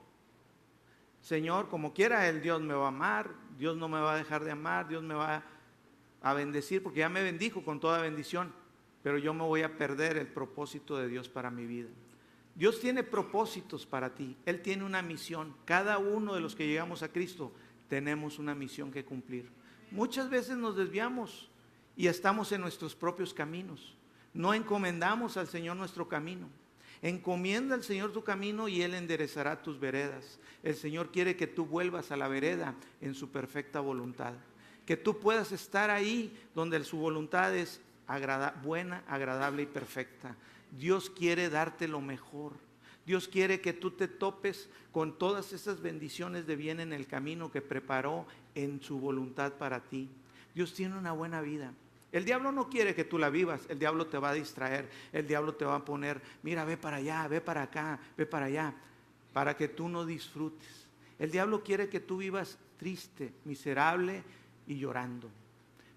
Señor, como quiera, Dios me va a amar, Dios no me va a dejar de amar, Dios me va a bendecir, porque ya me bendijo con toda bendición, pero yo me voy a perder el propósito de Dios para mi vida. Dios tiene propósitos para ti, Él tiene una misión. Cada uno de los que llegamos a Cristo tenemos una misión que cumplir. Muchas veces nos desviamos y estamos en nuestros propios caminos. No encomendamos al Señor nuestro camino. Encomienda al Señor tu camino y Él enderezará tus veredas. El Señor quiere que tú vuelvas a la vereda en su perfecta voluntad. Que tú puedas estar ahí donde su voluntad es buena, agradable y perfecta. Dios quiere darte lo mejor. Dios quiere que tú te topes con todas esas bendiciones de bien en el camino que preparó en su voluntad para ti. Dios tiene una buena vida. El diablo no quiere que tú la vivas, el diablo te va a distraer, el diablo te va a poner, mira, ve para allá, ve para acá, ve para allá, para que tú no disfrutes. El diablo quiere que tú vivas triste, miserable y llorando.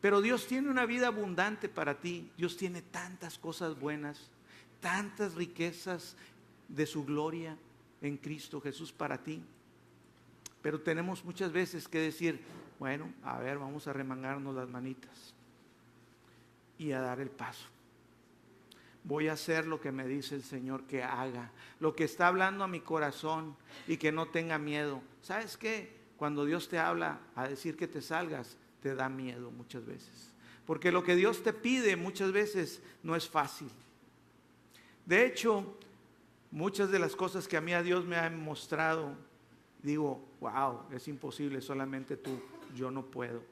Pero Dios tiene una vida abundante para ti. Dios tiene tantas cosas buenas, tantas riquezas de su gloria en Cristo Jesús para ti. Pero tenemos muchas veces que decir, bueno, a ver, vamos a remangarnos las manitas y a dar el paso. Voy a hacer lo que me dice el Señor que haga, lo que está hablando a mi corazón, y que no tenga miedo. ¿Sabes qué? Cuando Dios te habla a decir que te salgas, te da miedo muchas veces, porque lo que Dios te pide muchas veces no es fácil. De hecho, muchas de las cosas que a mí a Dios me ha mostrado, digo, wow, es imposible, solamente tú, yo no puedo.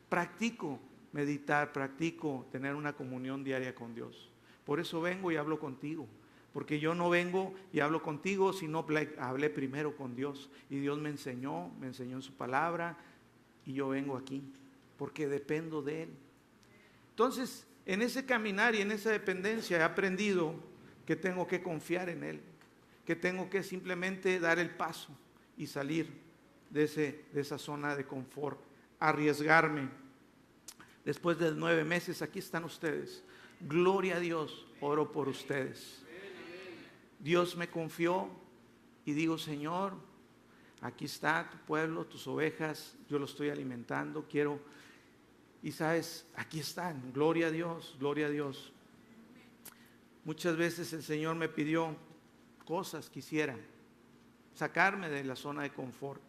Practico meditar, practico tener una comunión diaria con Dios. Por eso vengo y hablo contigo, porque yo no vengo y hablo contigo si no hablé primero con Dios, y Dios me enseñó en su palabra, y yo vengo aquí porque dependo de Él. Entonces, en ese caminar y en esa dependencia he aprendido que tengo que confiar en Él, que tengo que simplemente dar el paso y salir de esa zona de confort, arriesgarme. Después de 9 meses, aquí están ustedes. Gloria a Dios, oro por ustedes. Dios me confió y digo, Señor, aquí está tu pueblo, tus ovejas, yo lo estoy alimentando, quiero, y sabes, aquí están, gloria a Dios, gloria a Dios. Muchas veces el Señor me pidió cosas, quisiera sacarme de la zona de confort,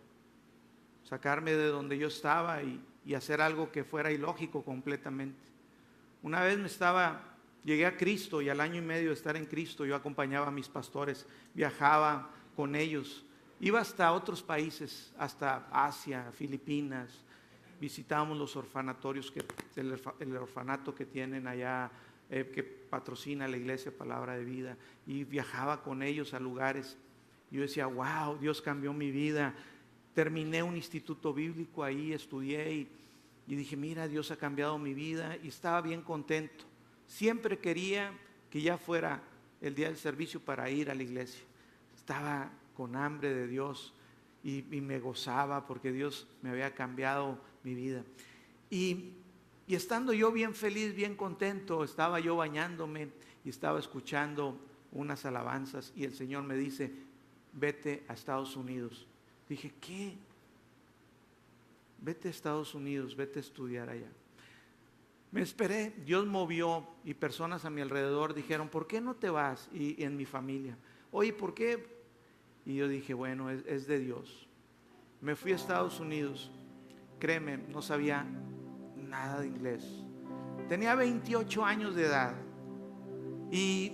sacarme de donde yo estaba y hacer algo que fuera ilógico completamente. Una vez llegué a Cristo, y al año y medio de estar en Cristo yo acompañaba a mis pastores, viajaba con ellos, iba hasta otros países, hasta Asia, Filipinas, visitábamos los orfanatorios, el orfanato que tienen allá, que patrocina la iglesia Palabra de Vida, y viajaba con ellos a lugares. Yo decía, wow, Dios cambió mi vida. Terminé un instituto bíblico ahí, estudié y dije, mira, Dios ha cambiado mi vida, y estaba bien contento. Siempre quería que ya fuera el día del servicio para ir a la iglesia. Estaba con hambre de Dios y me gozaba porque Dios me había cambiado mi vida. Y estando yo bien feliz, bien contento, estaba yo bañándome y estaba escuchando unas alabanzas, y el Señor me dice, vete a Estados Unidos. Dije, ¿qué? Vete a Estados Unidos, vete a estudiar allá. Me esperé, Dios movió, y personas a mi alrededor dijeron, ¿por qué no te vas? Y en mi familia, oye, ¿por qué? Y yo dije, bueno, es de Dios. Me fui a Estados Unidos, créeme, no sabía nada de inglés. Tenía 28 años de edad, y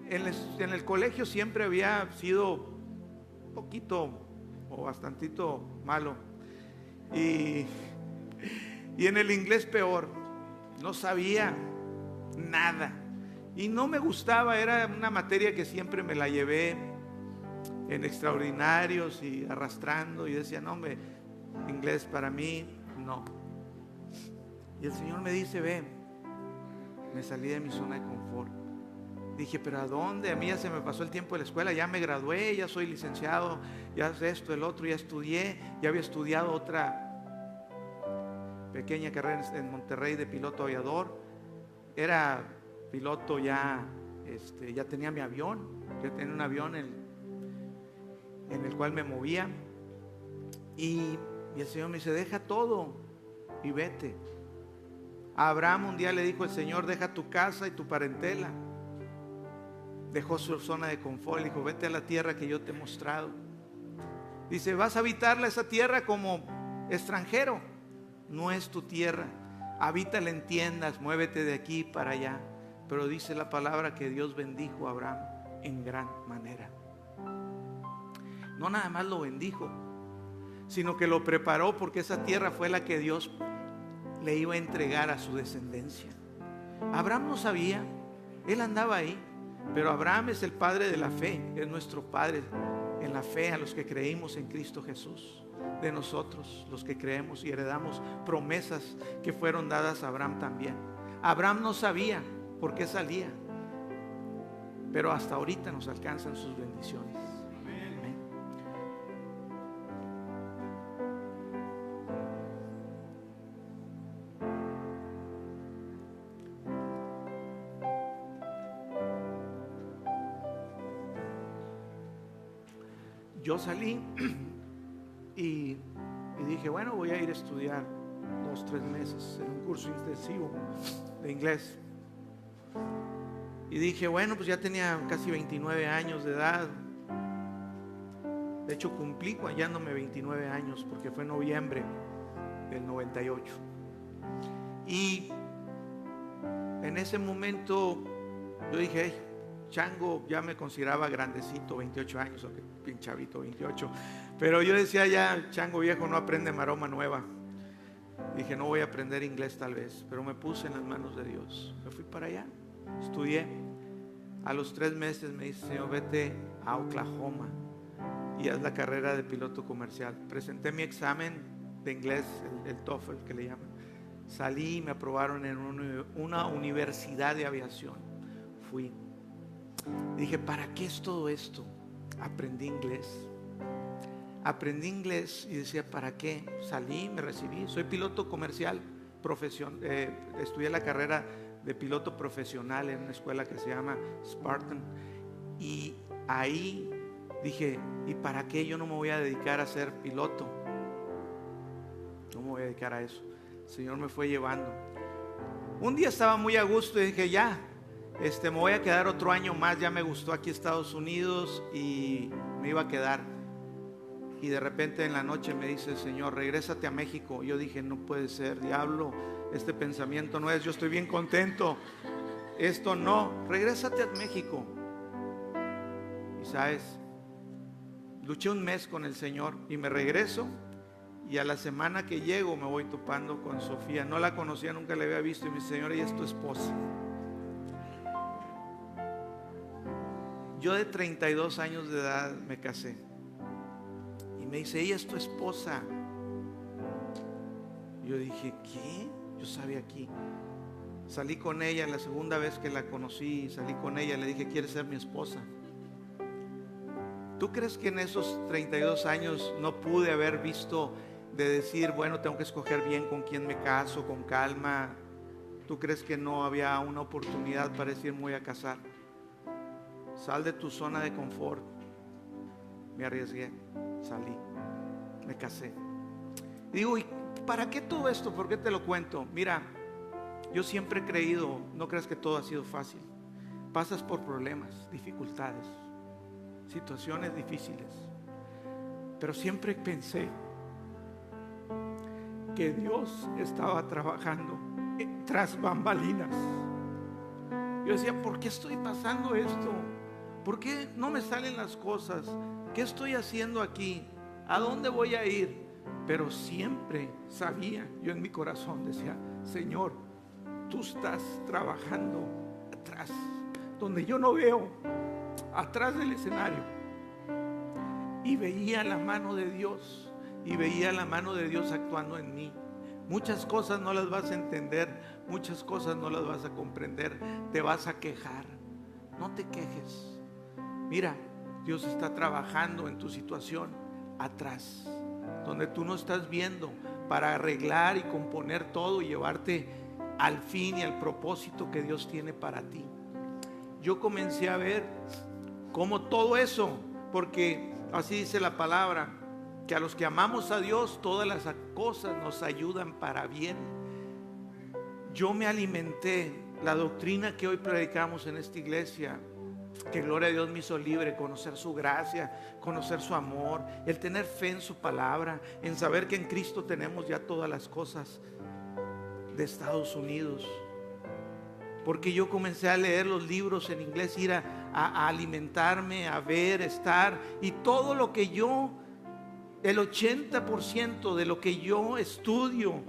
en el colegio siempre había sido un poquito o bastantito malo, y en el inglés peor. No sabía nada y no me gustaba. Era una materia que siempre me la llevé en extraordinarios y arrastrando, y decía, no hombre, inglés para mí no. Y el Señor me dice, ven. Me salí de mi zona de confort. Dije, pero ¿a dónde? A mí ya se me pasó el tiempo de la escuela, ya me gradué, ya soy licenciado, ya esto, el otro, ya estudié, ya había estudiado otra pequeña carrera en Monterrey de piloto aviador. Era piloto ya, ya tenía mi avión, ya tenía un avión en el cual me movía. Y el Señor me dice, deja todo y vete. A Abraham un día le dijo el Señor, deja tu casa y tu parentela. Dejó su zona de confort y dijo, vete a la tierra que yo te he mostrado. Dice, vas a habitarla esa tierra como extranjero. No es tu tierra. Habítala en tiendas, muévete de aquí para allá. Pero dice la palabra que Dios bendijo a Abraham en gran manera. No nada más lo bendijo, sino que lo preparó, porque esa tierra fue la que Dios le iba a entregar a su descendencia. Abraham no sabía, él andaba ahí. Pero Abraham es el padre de la fe, es nuestro padre en la fe a los que creímos en Cristo Jesús. De nosotros, los que creemos y heredamos promesas que fueron dadas a Abraham también. Abraham no sabía por qué salía, pero hasta ahorita nos alcanzan sus bendiciones. Amén. Yo salí y dije, bueno, voy a ir a estudiar 2-3 meses en un curso intensivo de inglés. Y dije, bueno, pues ya tenía casi 29 años de edad. De hecho, cumplí hallándome 29 años, porque fue en noviembre del 98. Y en ese momento yo dije, hey, chango, ya me consideraba grandecito, 28 años, o que pinchavito, 28. Pero yo decía, ya chango viejo no aprende maroma nueva. Dije, no voy a aprender inglés tal vez, pero me puse en las manos de Dios. Me fui para allá, estudié. A los 3 meses me dice, Señor, vete a Oklahoma y haz la carrera de piloto comercial. Presenté mi examen de inglés, el TOEFL que le llaman. Salí y me aprobaron en una universidad de aviación. Fui. Dije, ¿para qué es todo esto? Aprendí inglés y decía, ¿para qué? Salí, me recibí, soy piloto comercial, estudié la carrera de piloto profesional en una escuela que se llama Spartan. Y ahí dije, ¿y para qué yo no me voy a dedicar a ser piloto? No me voy a dedicar a eso. El Señor me fue llevando. Un día estaba muy a gusto y dije, ya, me voy a quedar otro año más. Ya me gustó aquí Estados Unidos y me iba a quedar. Y de repente en la noche me dice el Señor, regrésate a México. Yo dije, no puede ser, diablo, este pensamiento no es, yo estoy bien contento, esto no, regrésate a México. Y sabes, luché un mes con el Señor y me regreso, y a la semana que llego me voy topando con Sofía. No la conocía, nunca la había visto, y mi Señor, ella es tu esposa. Yo de 32 años de edad me casé. Y me dice, ella es tu esposa. Yo dije, ¿qué? Yo sabía aquí. Salí con ella la segunda vez que la conocí. Salí con ella, le dije, ¿quieres ser mi esposa? ¿Tú crees que en esos 32 años no pude haber visto de decir, bueno, tengo que escoger bien con quién me caso, con calma? ¿Tú crees que no había una oportunidad para decir, me voy a casar? Sal de tu zona de confort. Me arriesgué, salí, me casé. Digo, ¿y para qué todo esto? ¿Por qué te lo cuento? Mira, yo siempre he creído, no creas que todo ha sido fácil. Pasas por problemas, dificultades, situaciones difíciles. Pero siempre pensé que Dios estaba trabajando tras bambalinas. Yo decía, ¿por qué estoy pasando esto? ¿Por qué no me salen las cosas? ¿Qué estoy haciendo aquí? ¿A dónde voy a ir? Pero siempre sabía, yo en mi corazón decía, Señor, tú estás trabajando atrás, donde yo no veo, atrás del escenario. Y veía la mano de Dios, y veía la mano de Dios actuando en mí. Muchas cosas no las vas a entender, muchas cosas no las vas a comprender, te vas a quejar. No te quejes. Mira, Dios está trabajando en tu situación atrás, donde tú no estás viendo, para arreglar y componer todo y llevarte al fin y al propósito que Dios tiene para ti. Yo comencé a ver cómo todo eso, porque así dice la palabra, que a los que amamos a Dios todas las cosas nos ayudan para bien. Yo me alimenté la doctrina que hoy predicamos en esta iglesia, que gloria a Dios me hizo libre, conocer su gracia, conocer su amor, el tener fe en su palabra, en saber que en Cristo tenemos ya todas las cosas de Estados Unidos. Porque yo comencé a leer los libros en inglés, ir a alimentarme, a ver, estar, y todo lo que yo, el 80% de lo que yo estudio,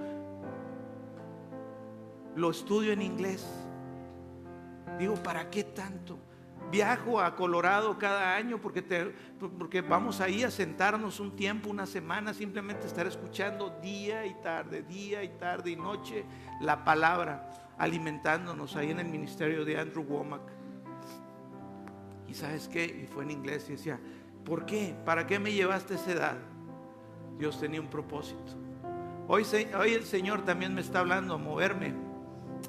lo estudio en inglés. Digo, ¿para qué tanto? Viajo a Colorado cada año porque vamos ahí a sentarnos un tiempo, una semana, simplemente estar escuchando día y tarde y noche la palabra, alimentándonos ahí en el ministerio de Andrew Womack. ¿Y sabes qué? Y fue en inglés y decía, ¿por qué? ¿Para qué me llevaste a esa edad? Dios tenía un propósito. Hoy el Señor también me está hablando a moverme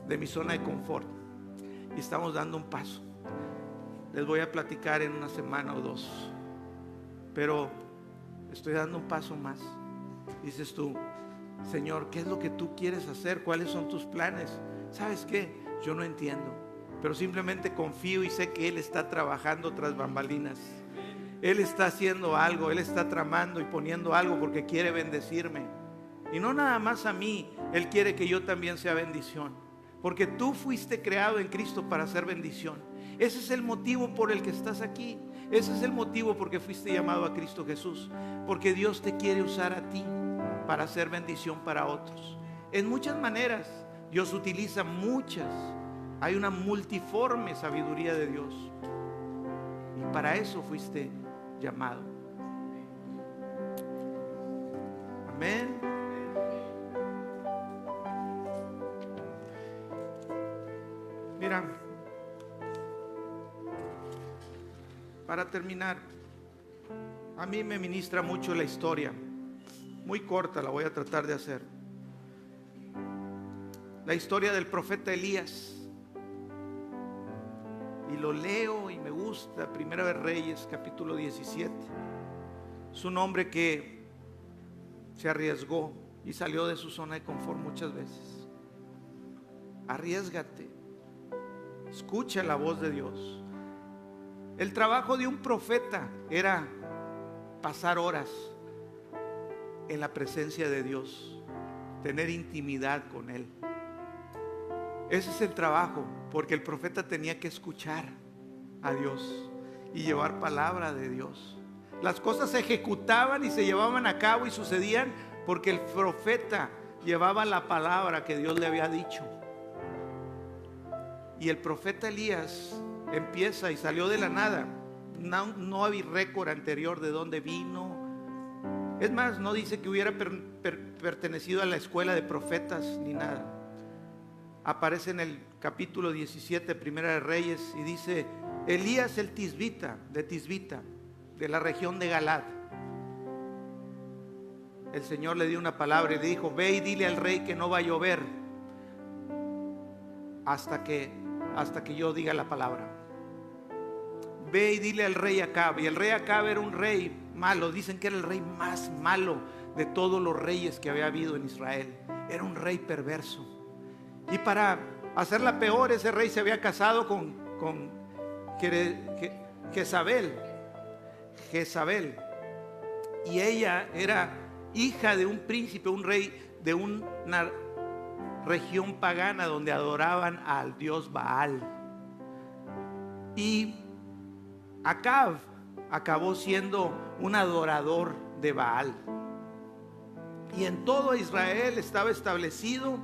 de mi zona de confort. Y estamos dando un paso. Les voy a platicar en una semana o dos. Pero estoy dando un paso más. Dices tú, Señor, ¿qué es lo que tú quieres hacer? ¿Cuáles son tus planes? ¿Sabes qué? Yo no entiendo. Pero simplemente confío y sé que Él está trabajando tras bambalinas. Él está haciendo algo, Él está tramando y poniendo algo porque quiere bendecirme. Y no nada más a mí, Él quiere que yo también sea bendición. Porque tú fuiste creado en Cristo para ser bendición. Ese es el motivo por el que estás aquí. Ese es el motivo por que fuiste llamado a Cristo Jesús. Porque Dios te quiere usar a ti para hacer bendición para otros. En muchas maneras, Dios utiliza muchas. Hay una multiforme sabiduría de Dios. Y para eso fuiste llamado. Amén. Mira, para terminar, a mí me ministra mucho la historia. Muy corta la voy a tratar de hacer. La historia del profeta Elías. Y lo leo y me gusta. Primera de Reyes, capítulo 17. Es un hombre que se arriesgó y salió de su zona de confort muchas veces. Arriésgate. Escucha la voz de Dios. El trabajo de un profeta era pasar horas en la presencia de Dios, tener intimidad con Él. Ese es el trabajo, porque el profeta tenía que escuchar a Dios y llevar palabra de Dios. Las cosas se ejecutaban y se llevaban a cabo y sucedían porque el profeta llevaba la palabra que Dios le había dicho. Y el profeta Elías empieza y salió de la nada. No había récord anterior de dónde vino. Es más, no dice que hubiera pertenecido a la escuela de profetas ni nada. Aparece en el capítulo 17, Primera de Reyes, y dice: Elías el Tisbita, de la región de Galad. El Señor le dio una palabra y le dijo: ve y dile al rey que no va a llover hasta que yo diga la palabra. Ve y dile al rey Acab. Y el rey Acab era un rey malo. Dicen que era el rey más malo de todos los reyes que había habido en Israel. Era un rey perverso. Y para hacerla peor, ese rey se había casado con Jezabel. Y ella era hija de un príncipe, un rey de una región pagana donde adoraban al dios Baal. Y Acab acabó siendo un adorador de Baal. Y en todo Israel estaba establecido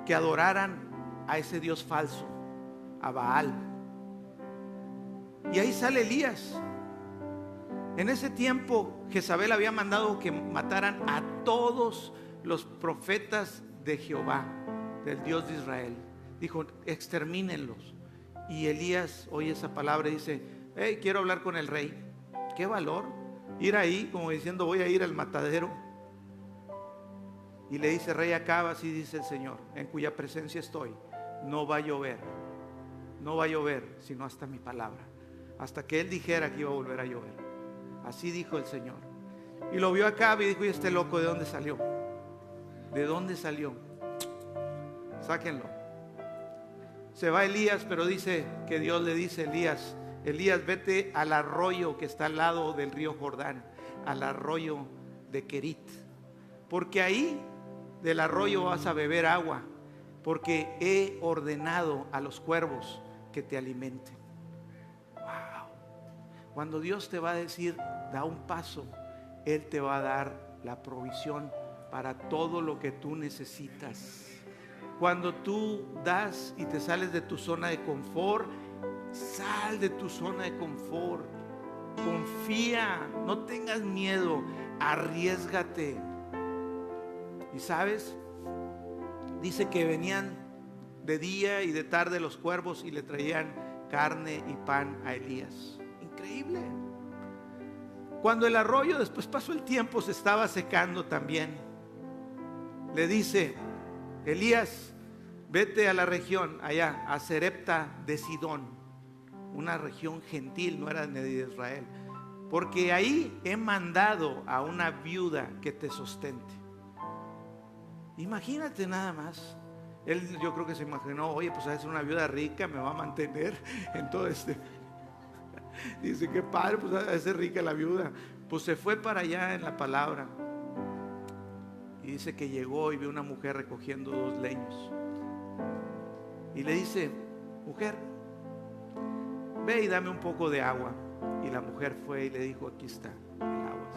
que adoraran a ese dios falso, a Baal. Y ahí sale Elías. En ese tiempo Jezabel había mandado que mataran a todos los profetas de Jehová, del Dios de Israel. Dijo, extermínenlos. Y Elías oye esa palabra y dice, hey, quiero hablar con el rey. Qué valor, ir ahí como diciendo, voy a ir al matadero. Y le dice, rey Acab, así dice el Señor, en cuya presencia estoy, no va a llover, no va a llover, sino hasta mi palabra, hasta que él dijera que iba a volver a llover. Así dijo el Señor. Y lo vio Acab y dijo, ¿y este loco de dónde salió? ¿De dónde salió? Sáquenlo. Se va Elías, pero dice que Dios le dice, Elías, vete al arroyo que está al lado del río Jordán, al arroyo de Querit, porque ahí del arroyo vas a beber agua, porque he ordenado a los cuervos que te alimenten. Wow. Cuando Dios te va a decir, da un paso, Él te va a dar la provisión para todo lo que tú necesitas. Cuando tú das y te sales de tu zona de confort, sal de tu zona de confort. Confía, no tengas miedo, arriésgate. Y sabes, dice que venían de día y de tarde los cuervos y le traían carne y pan a Elías. Increíble. Cuando el arroyo, después pasó el tiempo, se estaba secando también, le dice, Elías, vete a la región allá, a Sarepta de Sidón, una región gentil, no era de Israel, porque ahí he mandado a una viuda que te sustente. Imagínate nada más. Él, yo creo que se imaginó, oye, pues es una viuda rica, me va a mantener en todo este. Dice, qué padre, pues a ser rica la viuda. Pues se fue para allá en la palabra. Y dice que llegó y vio una mujer recogiendo 2 leños. Y le dice, mujer, ve y dame un poco de agua. Y la mujer fue y le dijo, aquí está el agua.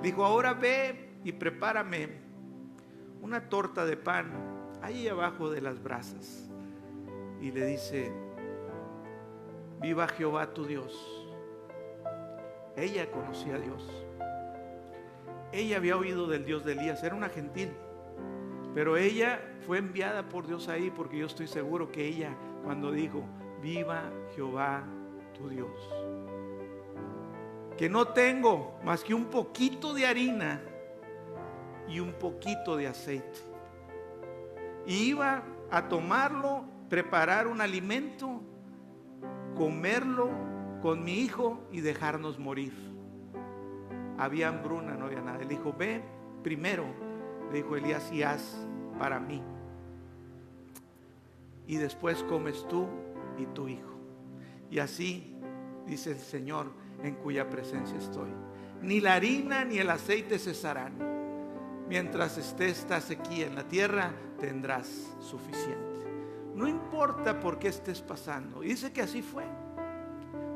Dijo, ahora ve y prepárame una torta de pan ahí abajo de las brasas. Y le dice, viva Jehová tu Dios. Ella conocía a Dios. Ella había oído del Dios de Elías, era una gentil, pero ella fue enviada por Dios ahí, porque yo estoy seguro que ella, cuando dijo, viva Jehová tu Dios, que no tengo más que un poquito de harina y un poquito de aceite, y iba a tomarlo, preparar un alimento, comerlo con mi hijo y dejarnos morir. Había hambruna, no había nada. Él dijo, ve primero, le dijo Elías, y haz para mí, y después comes tú y tu hijo. Y así dice el Señor, en cuya presencia estoy, ni la harina ni el aceite cesarán. Mientras esté esta sequía en la tierra, tendrás suficiente. No importa por qué estés pasando. Y dice que así fue.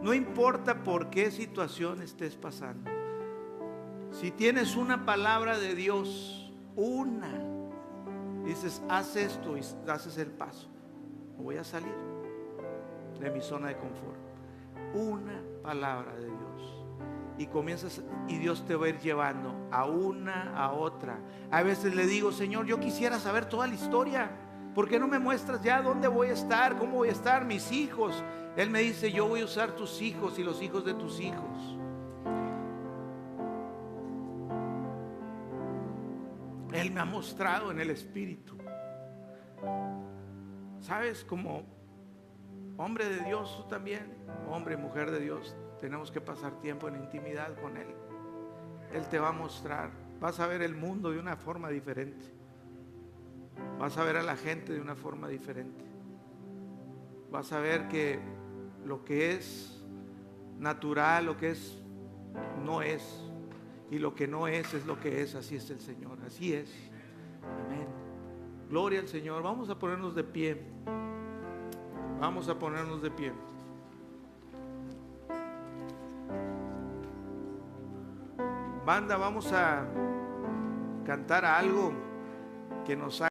No importa por qué situación estés pasando. Si tienes una palabra de Dios, dices, haz esto y haces el paso. Voy a salir de mi zona de confort. Una palabra de Dios. Y comienzas, y Dios te va a ir llevando a una, a otra. A veces le digo, Señor, yo quisiera saber toda la historia. ¿Por qué no me muestras ya dónde voy a estar? ¿Cómo voy a estar? Mis hijos. Él me dice, yo voy a usar tus hijos y los hijos de tus hijos. Él me ha mostrado en el Espíritu. ¿Sabes? Como hombre de Dios, tú también, hombre, mujer de Dios, tenemos que pasar tiempo en intimidad con Él. Él te va a mostrar. Vas a ver el mundo de una forma diferente. Vas a ver a la gente de una forma diferente. Vas a ver que lo que es natural, lo que es, no es. Y lo que no es lo que es. Así es el Señor, así es. Amén. Gloria al Señor. Vamos a ponernos de pie. Vamos a ponernos de pie. Banda, vamos a cantar algo que nos haga